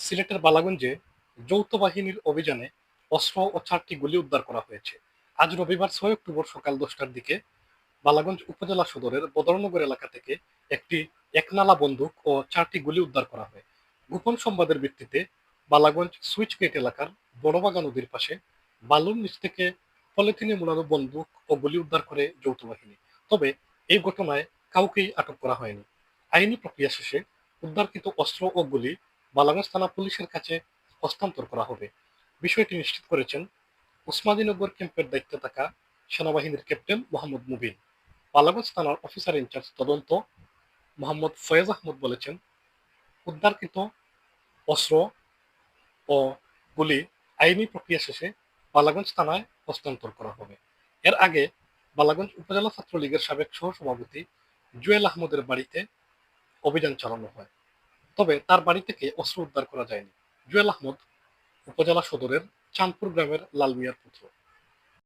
সিলেটের বালাগঞ্জে যৌথ বাহিনীর অভিযানে অস্ত্র ও 4টি গুলি উদ্ধার করা হয়েছে। আজ রবিবার 6 অক্টোবর সকাল 10টার দিকে বালাগঞ্জ উপজেলা সদরের বদরনগর এলাকা থেকে একটি একনালা বন্দুক ও 4টি গুলি উদ্ধার করা হয়। গোপন সংবাদের ভিত্তিতে বালাগঞ্জ সুইচ গেট এলাকার বড়বাগা নদীর পাশে বালুর নিচ থেকে পলিথিনে মোড়ানো বন্দুক ও গুলি উদ্ধার করে যৌথ বাহিনী। তবে এই ঘটনায় কাউকেই আটক করা হয়নি। আইনি প্রক্রিয়া শেষে উদ্ধারকৃত অস্ত্র ও গুলি বালাগঞ্জ থানা পুলিশের কাছে হস্তান্তর করা হবে। বিষয়টি নিশ্চিত করেছেন উসমানীনগর ক্যাম্পের দায়িত্বে থাকা সেনাবাহিনীর ক্যাপ্টেন মোহাম্মদ মুবিন। বালাগঞ্জ থানার অফিসার ইনচার্জ তদন্ত মোহাম্মদ ফয়েজ আহমদ বলেছেন, উদ্ধারকৃত অস্ত্র ও গুলি আইনি প্রক্রিয়া শেষে বালাগঞ্জ থানায় হস্তান্তর করা হবে। এর আগে বালাগঞ্জ উপজেলা ছাত্রলীগের সাবেক সহসভাপতি জুয়েল আহমদের বাড়িতে অভিযান চালানো হয়, তবে তার বাড়ি থেকে অস্ত্র উদ্ধার করা যায়নি। জুয়েল আহমদ উপজেলা সদরের চাঁদপুর গ্রামের লাল মিয়ার পুত্র।